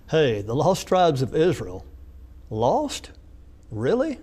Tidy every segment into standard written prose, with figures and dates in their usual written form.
Hey, the lost tribes of Israel. Lost? Really?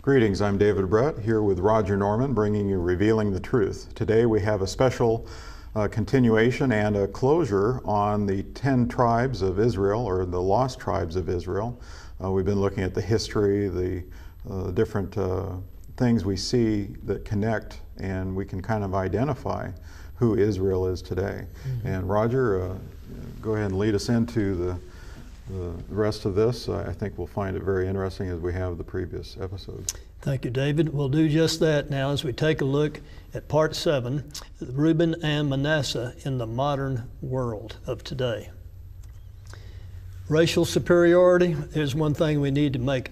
Greetings, I'm David Brett here with Roger Norman bringing you Revealing the Truth. Today we have a special continuation and a closure on the 10 tribes of Israel, or the lost tribes of Israel. We've been looking at the history, the different things we see that connect, and we can kind of identify who Israel is today. And Roger, go ahead and lead us into the rest of this. I think we'll find it very interesting as we have the previous episodes. Thank you, David. We'll do just that now as we take a look at part 7, Reuben and Manasseh in the modern world of today. Racial superiority is one thing we need to make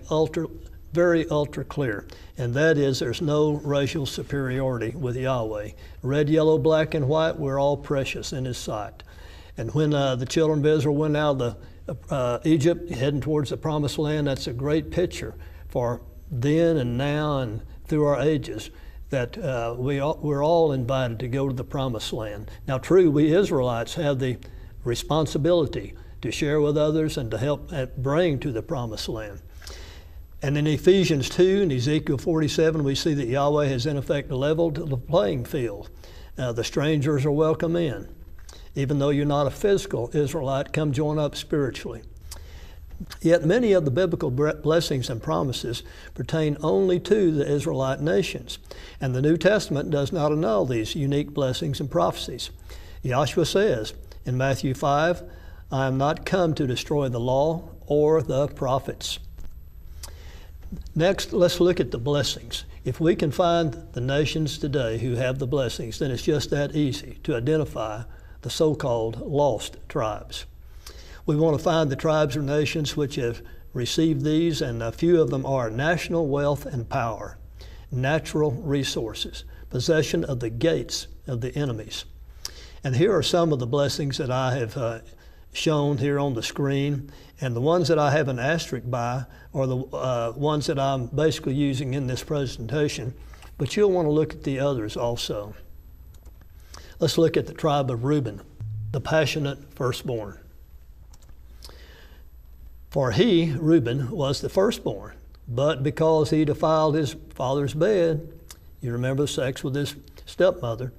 very ultra clear, and that is there's no racial superiority with Yahweh. Red, yellow, black, and white, we're all precious in His sight. And when the children of Israel went out of Egypt, heading towards the Promised Land, that's a great picture for then and now and through our ages, that we're all invited to go to the Promised Land. Now, true, we Israelites have the responsibility to share with others and to help bring to the Promised Land. And in Ephesians 2 and Ezekiel 47, we see that Yahweh has in effect leveled the playing field. The strangers are welcome in. Even though you're not a physical Israelite, come join up spiritually. Yet many of the biblical blessings and promises pertain only to the Israelite nations, and the New Testament does not annul these unique blessings and prophecies. Yahshua says in Matthew 5, I am not come to destroy the law or the prophets. Next, let's look at the blessings. If we can find the nations today who have the blessings, then it's just that easy to identify the so-called lost tribes. We want to find the tribes or nations which have received these, and a few of them are national wealth and power, natural resources, possession of the gates of the enemies. And here are some of the blessings that I have shown here on the screen, and the ones that I have an asterisk by are the ones that I'm basically using in this presentation, but you'll want to look at the others also. Let's look at the tribe of Reuben, the passionate firstborn. For he, Reuben, was the firstborn, but because he defiled his father's bed, you remember the sex with his stepmother,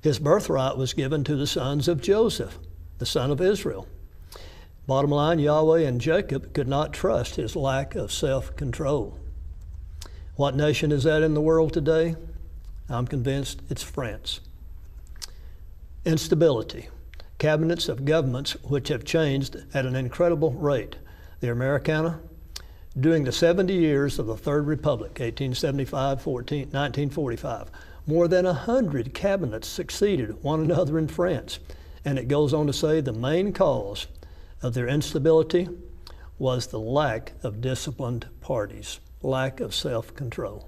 his birthright was given to the sons of Joseph, the son of Israel. Bottom line, Yahweh and Jacob could not trust his lack of self-control. What nation is that in the world today? I'm convinced it's France. Instability. Cabinets of governments which have changed at an incredible rate. The Americana, during the 70 years of the Third Republic, 1875-1945, more than 100 cabinets succeeded one another in France. And it goes on to say the main cause of their instability was the lack of disciplined parties, lack of self-control.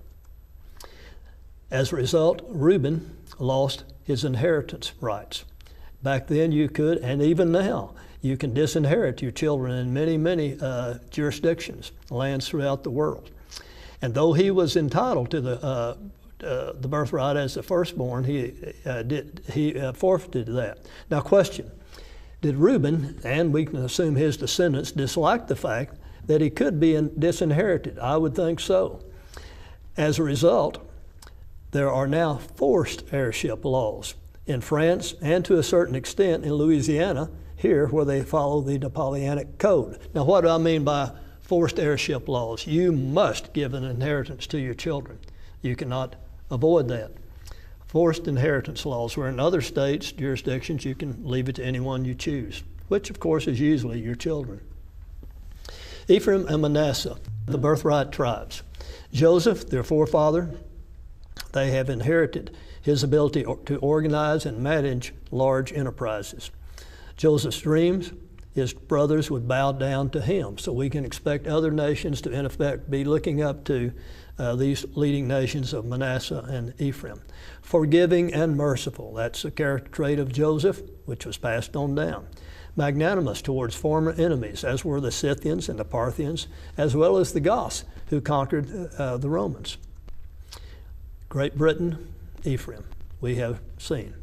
As a result, Reuben lost his inheritance rights. Back then you could, and even now, you can disinherit your children in many jurisdictions, lands throughout the world. And though he was entitled to the birthright as the firstborn, he forfeited that. Now question, did Reuben, and we can assume his descendants, dislike the fact that he could be disinherited? I would think so. As a result, there are now forced heirship laws in France and to a certain extent in Louisiana, here where they follow the Napoleonic Code. Now what do I mean by forced heirship laws? You must give an inheritance to your children. You cannot avoid that. Forced inheritance laws, where in other states, jurisdictions, you can leave it to anyone you choose, which of course is usually your children. Ephraim and Manasseh, the birthright tribes. Joseph, their forefather, they have inherited his ability to organize and manage large enterprises. Joseph's dreams, his brothers would bow down to him. So we can expect other nations to, in effect, be looking up to these leading nations of Manasseh and Ephraim. Forgiving and merciful, that's a character trait of Joseph, which was passed on down. Magnanimous towards former enemies, as were the Scythians and the Parthians, as well as the Goths, who conquered the Romans. Great Britain, Ephraim, we have seen.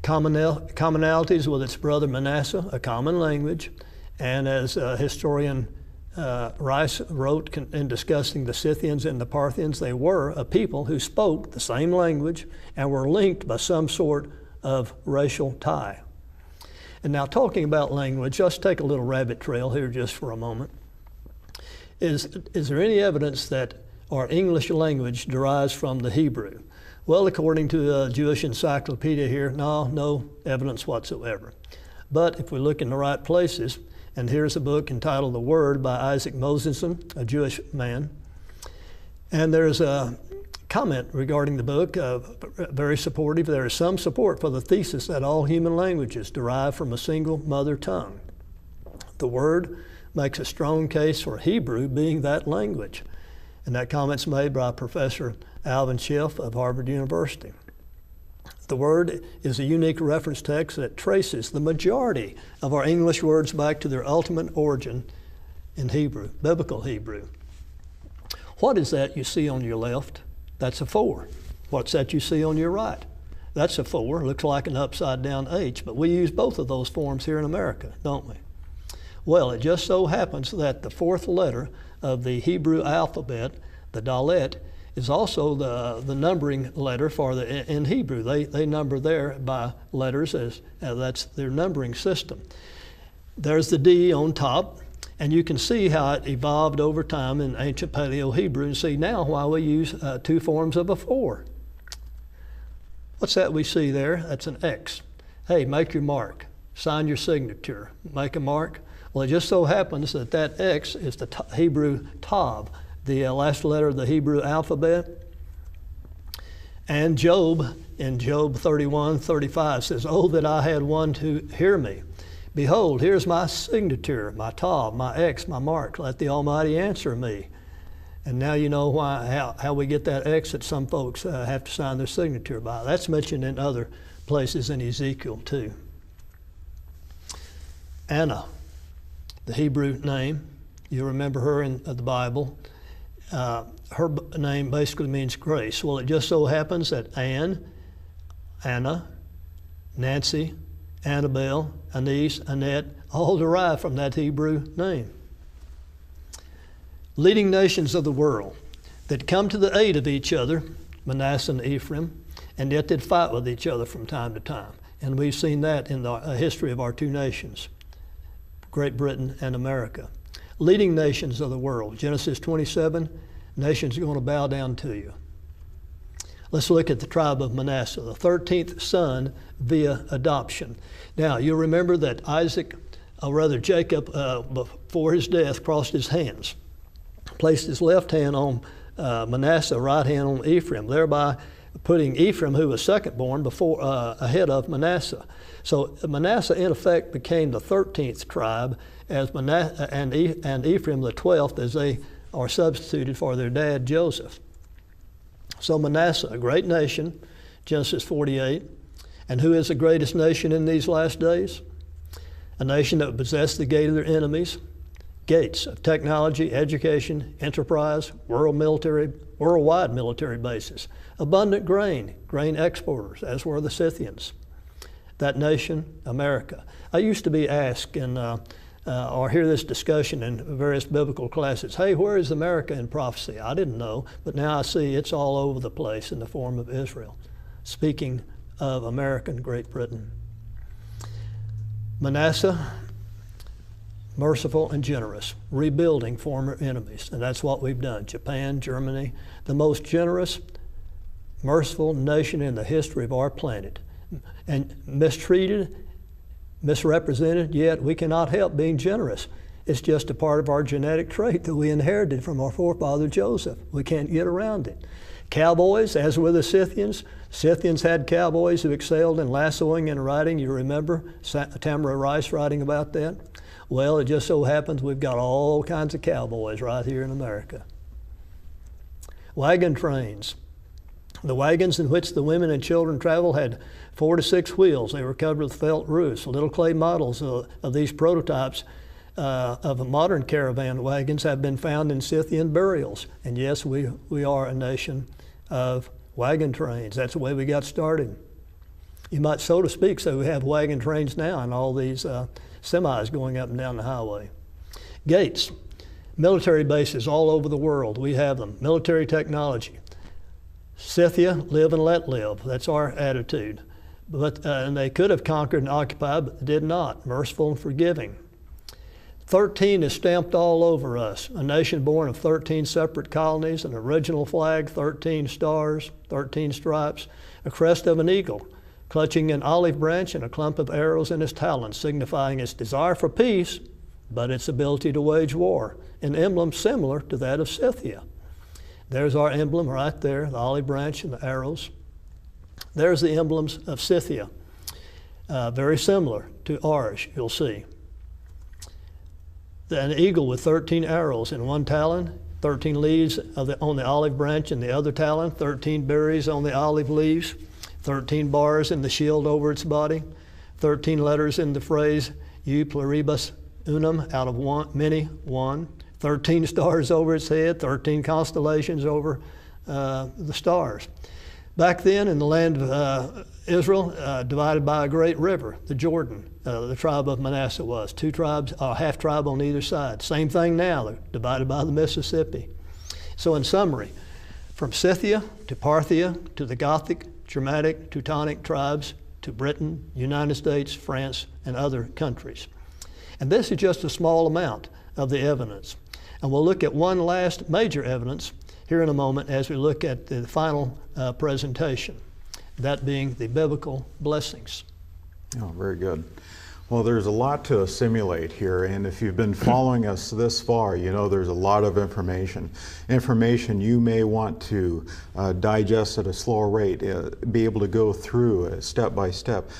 Commonalities with its brother Manasseh, a common language, and as historian Rice wrote in discussing the Scythians and the Parthians, they were a people who spoke the same language and were linked by some sort of racial tie. And now, talking about language, let's take a little rabbit trail here just for a moment. Is there any evidence that our English language derives from the Hebrew? Well, according to the Jewish Encyclopedia here, no evidence whatsoever. But if we look in the right places, and here's a book entitled The Word by Isaac Mosenson, a Jewish man, and there's a comment regarding the book, very supportive. There is some support for the thesis that all human languages derive from a single mother tongue. The Word makes a strong case for Hebrew being that language. And that comment's made by Professor Alvin Schiff of Harvard University. The Word is a unique reference text that traces the majority of our English words back to their ultimate origin in Hebrew, biblical Hebrew. What is that you see on your left? That's a 4. What's that you see on your right? That's a 4. Looks like an upside down H, but we use both of those forms here in America, don't we? Well, it just so happens that the 4th letter of the Hebrew alphabet, the Dalet, is also the numbering letter for in Hebrew. They number there by letters, as that's their numbering system. There's the D on top, and you can see how it evolved over time in ancient Paleo-Hebrew, and see now why we use 2 forms of a 4. What's that we see there? That's an X. Hey, make your mark. Sign your signature. Make a mark. Well, it just so happens that that X is the Hebrew Tav, the last letter of the Hebrew alphabet. And Job, in Job 31:35, says, "Oh, that I had one to hear me. Behold, here's my signature, my Tav, my X, my mark. Let the Almighty answer me." And now you know how we get that X that some folks have to sign their signature by. That's mentioned in other places in Ezekiel too. Anna, the Hebrew name, you remember her in the Bible. Her name basically means grace. Well, it just so happens that Anne, Anna, Nancy, Annabelle, Anise, Annette, all derive from that Hebrew name. Leading nations of the world that come to the aid of each other, Manasseh and Ephraim, and yet they'd fight with each other from time to time. And we've seen that in the history of our 2 nations, Great Britain and America. Leading nations of the world. Genesis 27, nations are going to bow down to you. Let's look at the tribe of Manasseh, the 13th son via adoption. Now, you'll remember that Jacob, before his death, crossed his hands, placed his left hand on Manasseh, right hand on Ephraim, thereby putting Ephraim, who was second born, ahead of Manasseh. So Manasseh, in effect, became the 13th tribe, as and Ephraim the 12th, as they are substituted for their dad, Joseph. So Manasseh, a great nation, Genesis 48. And who is the greatest nation in these last days? A nation that would possess the gate of their enemies, gates of technology, education, enterprise, worldwide military bases, abundant grain exporters, as were the Scythians. That nation, America. I used to be asked or hear this discussion in various biblical classes, hey, where is America in prophecy? I didn't know, but now I see it's all over the place in the form of Israel. Speaking of American Great Britain. Manasseh, merciful and generous, rebuilding former enemies, and that's what we've done. Japan, Germany, the most generous, merciful nation in the history of our planet. And mistreated, misrepresented, yet we cannot help being generous. It's just a part of our genetic trait that we inherited from our forefather Joseph. We can't get around it. Cowboys, as were the Scythians. Scythians had cowboys who excelled in lassoing and riding. You remember Tamara Rice writing about that? Well, it just so happens we've got all kinds of cowboys right here in America. Wagon trains. The wagons in which the women and children traveled had 4 to 6 wheels. They were covered with felt roofs. Little clay models of these prototypes of modern caravan wagons have been found in Scythian burials. And yes, we are a nation of wagon trains. That's the way we got started. You might, so to speak, say we have wagon trains now and all these semis going up and down the highway. Gates, military bases all over the world. We have them. Military technology. Scythia, live and let live. That's our attitude. But and they could have conquered and occupied, but did not. Merciful and forgiving. 13 is stamped all over us. A nation born of 13 separate colonies, an original flag, 13 stars, 13 stripes, a crest of an eagle, clutching an olive branch and a clump of arrows in its talons, signifying its desire for peace, but its ability to wage war, an emblem similar to that of Scythia. There's our emblem right there, the olive branch and the arrows. There's the emblems of Scythia, very similar to ours, you'll see. An eagle with 13 arrows in one talon, 13 leaves on the olive branch in the other talon, 13 berries on the olive leaves, 13 bars in the shield over its body, 13 letters in the phrase, "Eu pluribus unum," out of one, many, one, 13 stars over its head, 13 constellations over the stars. Back then in the land of Israel, divided by a great river, the Jordan, the tribe of Manasseh was. 2 tribes, half tribe on either side. Same thing now, they're divided by the Mississippi. So in summary, from Scythia to Parthia to the Gothic, Germanic, Teutonic tribes to Britain, United States, France, and other countries. And this is just a small amount of the evidence. And we'll look at one last major evidence here in a moment as we look at the final presentation, that being the biblical blessings. Oh, very good. Well, there's a lot to assimilate here, and if you've been following us this far, you know there's a lot of information. Information you may want to digest at a slower rate, be able to go through step by step.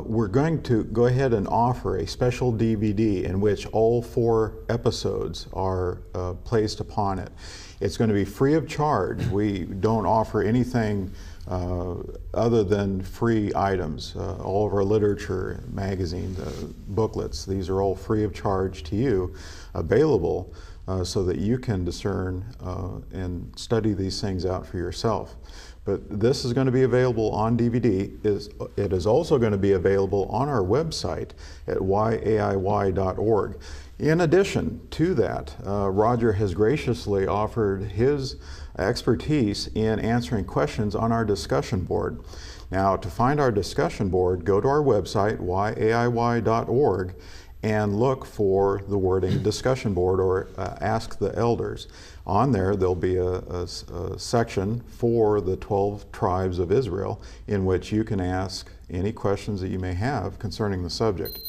We're going to go ahead and offer a special DVD in which all 4 episodes are placed upon it. It's going to be free of charge. We don't offer anything other than free items. All of our literature, magazines, booklets, these are all free of charge to you, available so that you can discern and study these things out for yourself. But this is going to be available on DVD. It is also going to be available on our website at yaiy.org. In addition to that, Roger has graciously offered his expertise in answering questions on our discussion board. Now, to find our discussion board, go to our website, yaiy.org, and look for the wording discussion board or ask the elders. On there, there'll be a section for the 12 tribes of Israel in which you can ask any questions that you may have concerning the subject.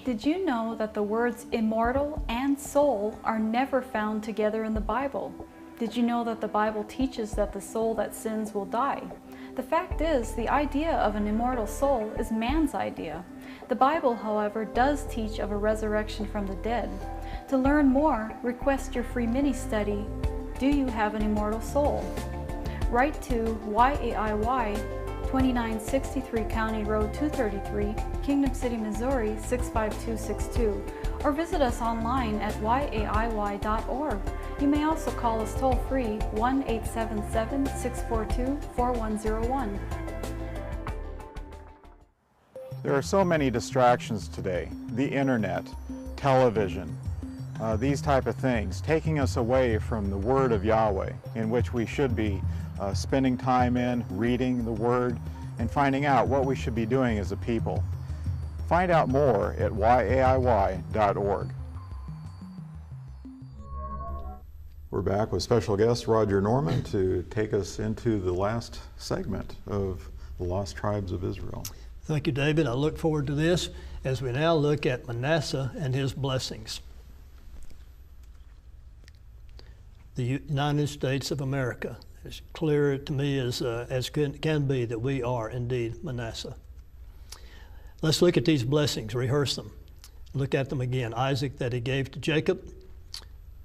Did you know that the words immortal and soul are never found together in the Bible? Did you know that the Bible teaches that the soul that sins will die? The fact is, the idea of an immortal soul is man's idea. The Bible, however, does teach of a resurrection from the dead. To learn more, request your free mini-study, Do You Have an Immortal Soul? Write to YAIY, 2963 County Road 233, Kingdom City, Missouri 65262, or visit us online at yaiy.org. You may also call us toll-free 1-877-642-4101. There are so many distractions today. The internet, television, these type of things, taking us away from the Word of Yahweh, in which we should be spending time in, reading the Word, and finding out what we should be doing as a people. Find out more at yaiy.org. We're back with special guest Roger Norman to take us into the last segment of the Lost Tribes of Israel. Thank you, David. I look forward to this as we now look at Manasseh and his blessings. The United States of America, It's clear to me as can be that we are indeed Manasseh. Let's look at these blessings, rehearse them. Look at them again. Isaac that he gave to Jacob.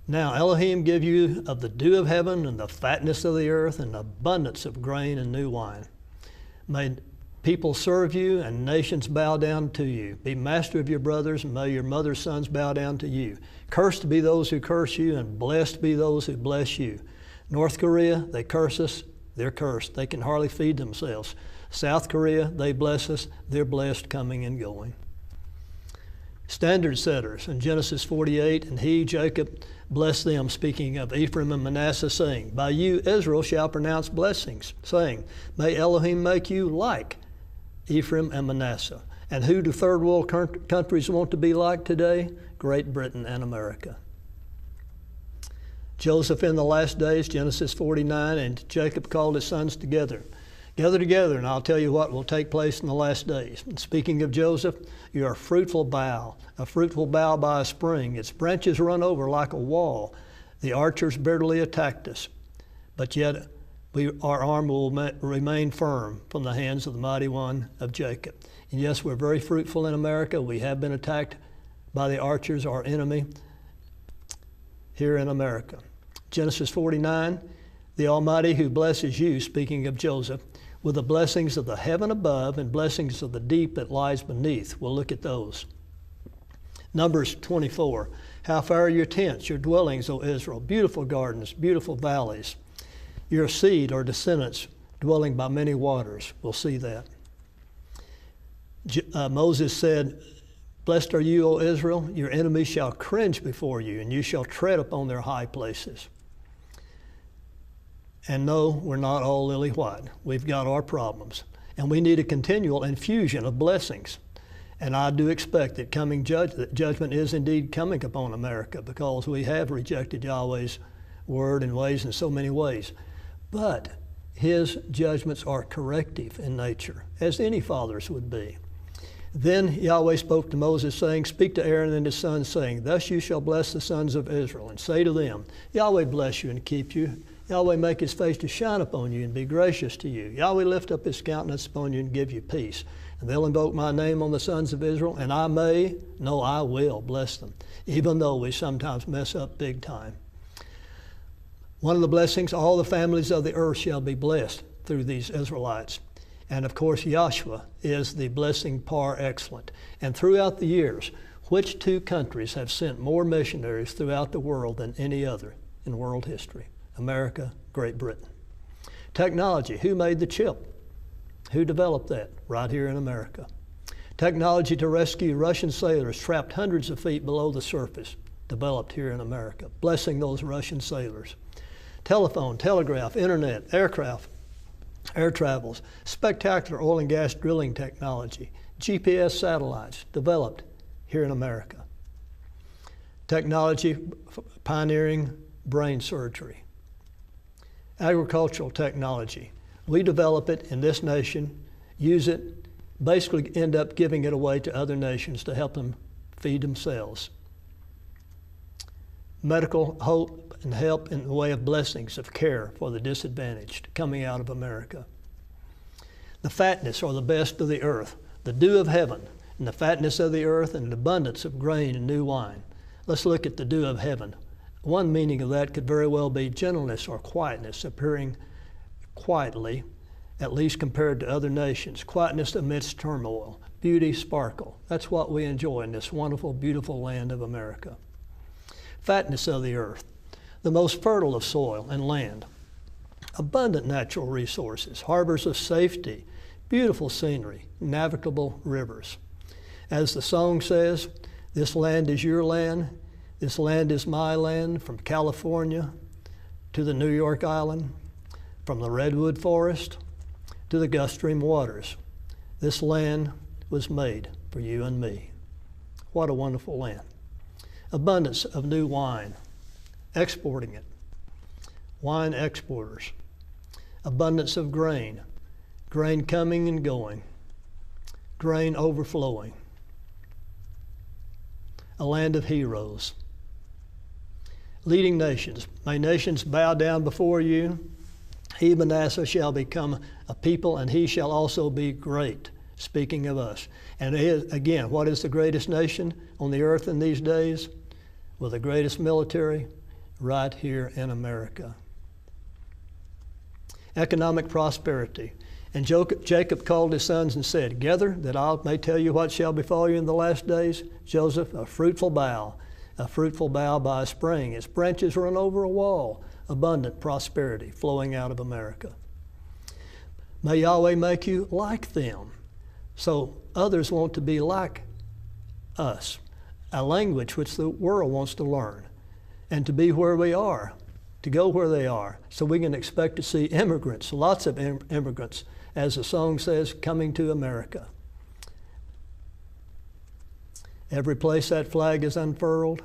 Now Elohim give you of the dew of heaven and the fatness of the earth and abundance of grain and new wine. May people serve you and nations bow down to you. Be master of your brothers, and may your mother's sons bow down to you. Cursed be those who curse you, and blessed be those who bless you. North Korea, they curse us, they're cursed. They can hardly feed themselves. South Korea, they bless us, they're blessed coming and going. Standard setters in Genesis 48, and he, Jacob, blessed them, speaking of Ephraim and Manasseh, saying, by you Israel shall pronounce blessings, saying, may Elohim make you like Ephraim and Manasseh. And who do third world countries want to be like today? Great Britain and America. Joseph in the last days, Genesis 49, and Jacob called his sons together. Gather together, and I'll tell you what will take place in the last days. And speaking of Joseph, you are a fruitful bough by a spring. Its branches run over like a wall. The archers bitterly attacked us, but yet our arm will remain firm from the hands of the mighty one of Jacob. And yes, we're very fruitful in America. We have been attacked by the archers, our enemy, here in America. Genesis 49, the Almighty who blesses you, speaking of Joseph, with the blessings of the heaven above and blessings of the deep that lies beneath. We'll look at those. Numbers 24, how fair are your tents, your dwellings, O Israel, beautiful gardens, beautiful valleys. Your seed or descendants dwelling by many waters. We'll see that. Moses said, blessed are you, O Israel, your enemies shall cringe before you, and you shall tread upon their high places. And no, we're not all lily white. We've got our problems. And we need a continual infusion of blessings. And I do expect that that judgment is indeed coming upon America, because we have rejected Yahweh's word and ways in so many ways. But his judgments are corrective in nature, as any father's would be. Then Yahweh spoke to Moses, saying, speak to Aaron and his sons, saying, thus you shall bless the sons of Israel, and say to them, Yahweh bless you and keep you. Yahweh make his face to shine upon you and be gracious to you. Yahweh lift up his countenance upon you and give you peace. And they'll invoke my name on the sons of Israel, and I will bless them, even though we sometimes mess up big time. One of the blessings, all the families of the earth shall be blessed through these Israelites. And of course, Yahshua is the blessing par excellent. And throughout the years, which two countries have sent more missionaries throughout the world than any other in world history? America, Great Britain. Technology, who made the chip? Who developed that? Right here in America. Technology to rescue Russian sailors trapped hundreds of feet below the surface, developed here in America, blessing those Russian sailors. Telephone, telegraph, internet, aircraft, air travels, spectacular oil and gas drilling technology, GPS satellites, developed here in America. Technology pioneering brain surgery. Agricultural technology. We develop it in this nation, use it, basically end up giving it away to other nations to help them feed themselves. Medical hope and help in the way of blessings of care for the disadvantaged coming out of America. The fatness or the best of the earth, the dew of heaven, and the fatness of the earth and the abundance of grain and new wine. Let's look at the dew of heaven. One meaning of that could very well be gentleness or quietness, appearing quietly, at least compared to other nations. Quietness amidst turmoil, beauty, sparkle. That's what we enjoy in this wonderful, beautiful land of America. Fatness of the earth, the most fertile of soil and land. Abundant natural resources, harbors of safety, beautiful scenery, navigable rivers. As the song says, this land is your land, this land is my land, from California to the New York Island, from the redwood forest to the Gulf Stream waters. This land was made for you and me. What a wonderful land. Abundance of new wine, exporting it. Wine exporters. Abundance of grain, grain coming and going, grain overflowing. A land of heroes. Leading nations. May nations bow down before you He, Manasseh, shall become a people, and he shall also be great, speaking of us. And again, what is the greatest nation on the earth in these days? With the greatest military? Right here in America. Economic prosperity. And Jacob called his sons and said, Gather, that I may tell you what shall befall you in the last days. Joseph, a fruitful bough by a spring. Its branches run over a wall. Abundant prosperity flowing out of America. May Yahweh make you like them. So others want to be like us. A language which the world wants to learn. And to be where we are. To go where they are. So we can expect to see immigrants, lots of immigrants, as the song says, coming to America. Every place that flag is unfurled,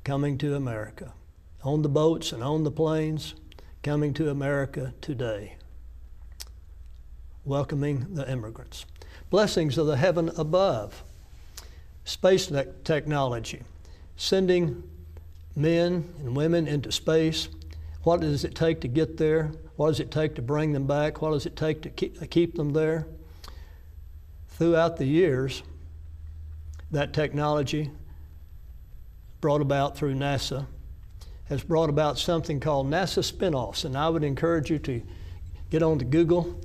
coming to America. On the boats and on the planes, coming to America today. Welcoming the immigrants. Blessings of the heaven above. Space technology. Sending men and women into space. What does it take to get there? What does it take to bring them back? What does it take to keep them there? Throughout the years, that technology brought about through NASA has brought about something called NASA spinoffs. And I would encourage you to get on to Google,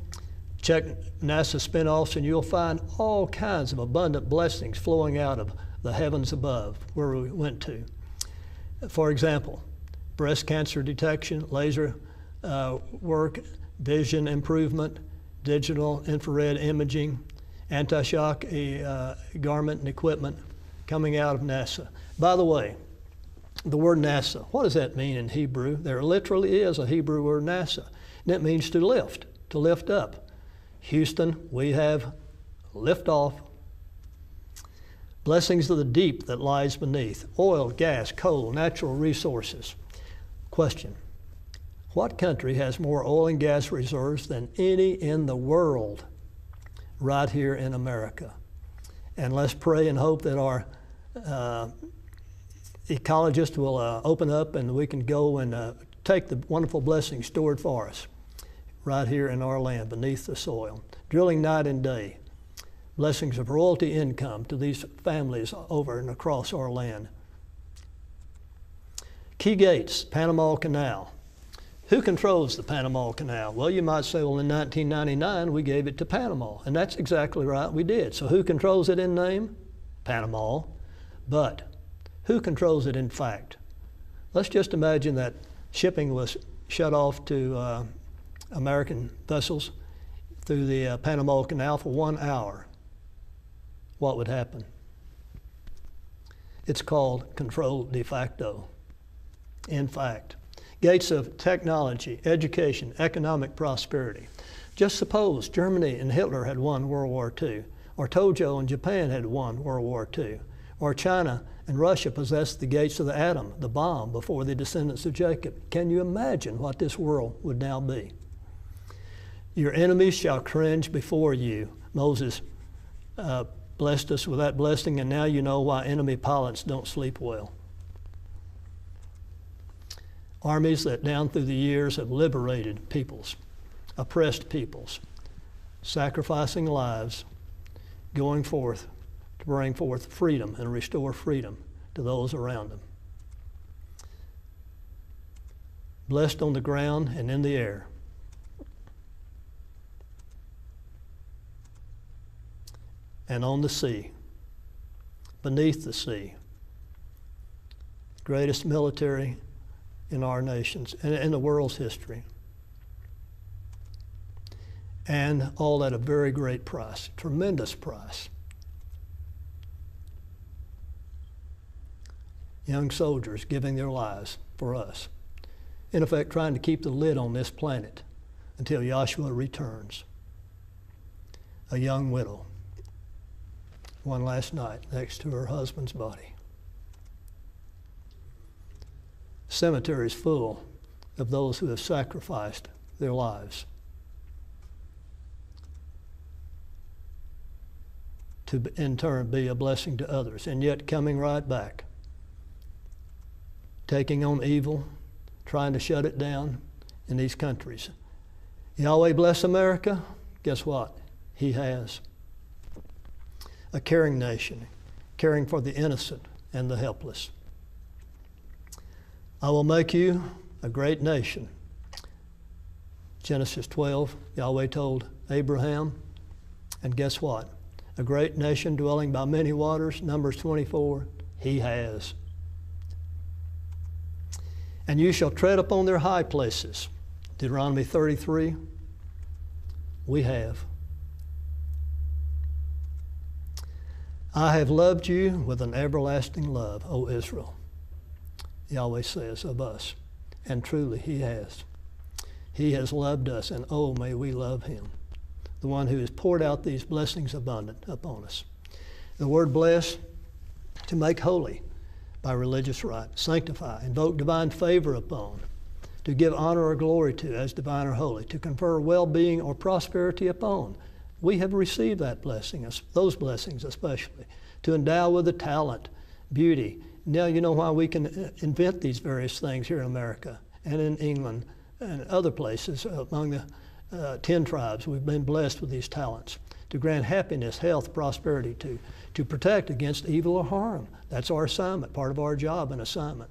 check NASA spinoffs, and you'll find all kinds of abundant blessings flowing out of the heavens above where we went to. For example, breast cancer detection, laser work, vision improvement, digital infrared imaging, anti-shock garment and equipment coming out of NASA. By the way, the word NASA, what does that mean in Hebrew? There literally is a Hebrew word NASA, and it means to lift up. Houston, we have lift off. Blessings of the deep that lies beneath, oil, gas, coal, natural resources. Question, what country has more oil and gas reserves than any in the world? Right here in America. And let's pray and hope that our ecologists will open up and we can go and take the wonderful blessings stored for us right here in our land beneath the soil. Drilling night and day. Blessings of royalty income to these families over and across our land. Key gates, Panama Canal. Who controls the Panama Canal? Well, you might say, well, in 1999, we gave it to Panama. And that's exactly right, we did. So who controls it in name? Panama. But who controls it in fact? Let's just imagine that shipping was shut off to American vessels through the Panama Canal for 1 hour. What would happen? It's called control de facto. In fact, gates of technology, education, economic prosperity. Just suppose Germany and Hitler had won World War II, or Tojo and Japan had won World War II, or China and Russia possessed the gates of the atom, the bomb, before the descendants of Jacob. Can you imagine what this world would now be? Your enemies shall cringe before you. Moses blessed us with that blessing, and now you know why enemy pilots don't sleep well. Armies that down through the years have liberated peoples, oppressed peoples, sacrificing lives, going forth to bring forth freedom and restore freedom to those around them. Blessed on the ground and in the air. And on the sea, beneath the sea. Greatest military in our nations and in the world's history. And all at a very great price, tremendous price. Young soldiers giving their lives for us. In effect, trying to keep the lid on this planet until Yahshua returns. A young widow, one last night next to her husband's body. Cemeteries full of those who have sacrificed their lives to in turn be a blessing to others, and yet coming right back, taking on evil, trying to shut it down in these countries Yahweh bless America. Guess what? He has. A caring nation, caring for the innocent and the helpless. I will make you a great nation. Genesis 12, Yahweh told Abraham. And guess what? A great nation dwelling by many waters, Numbers 24, he has. And you shall tread upon their high places, Deuteronomy 33, we have. I have loved you with an everlasting love, O Israel, Yahweh says of us. And truly he has. He has loved us, and oh, may we love him, the one who has poured out these blessings abundant upon us. The word bless, to make holy by religious rite, sanctify, invoke divine favor upon, to give honor or glory to as divine or holy, to confer well-being or prosperity upon. We have received that blessing, those blessings especially, to endow with a talent, beauty. Now you know why we can invent these various things here in America and in England and other places among the 10 tribes. We've been blessed with these talents to grant happiness, health, prosperity, to protect against evil or harm. That's our assignment, part of our job and assignment.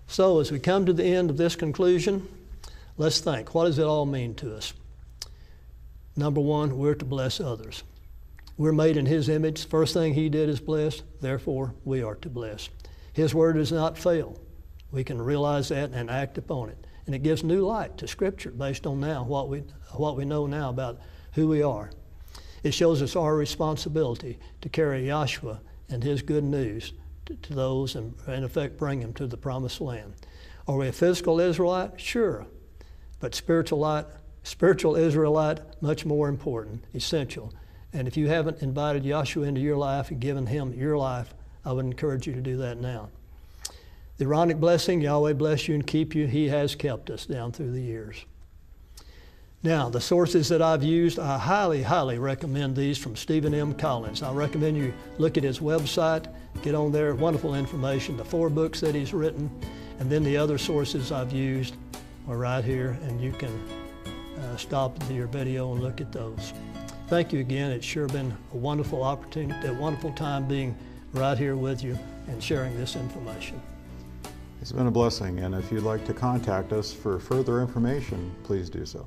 So as we come to the end of this conclusion, let's think, what does it all mean to us? Number one, we're to bless others. We're made in his image. First thing he did is bless, therefore we are to bless. His word does not fail. We can realize that and act upon it. And it gives new light to Scripture based on now what we know now about who we are. It shows us our responsibility to carry Yahshua and his good news to those and in effect bring them to the promised land. Are we a physical Israelite? Sure. But spiritual Israelite, much more important, essential. And if you haven't invited Yahshua into your life and given him your life, I would encourage you to do that now. The Aaronic blessing, Yahweh bless you and keep you. He has kept us down through the years. Now, the sources that I've used, I highly, highly recommend these from Stephen M. Collins. I recommend you look at his website, get on there, wonderful information, the 4 books that he's written, and then the other sources I've used are right here, and you can stop your video and look at those. Thank you again. It's sure been a wonderful opportunity, a wonderful time being right here with you and sharing this information. It's been a blessing, and if you'd like to contact us for further information, please do so.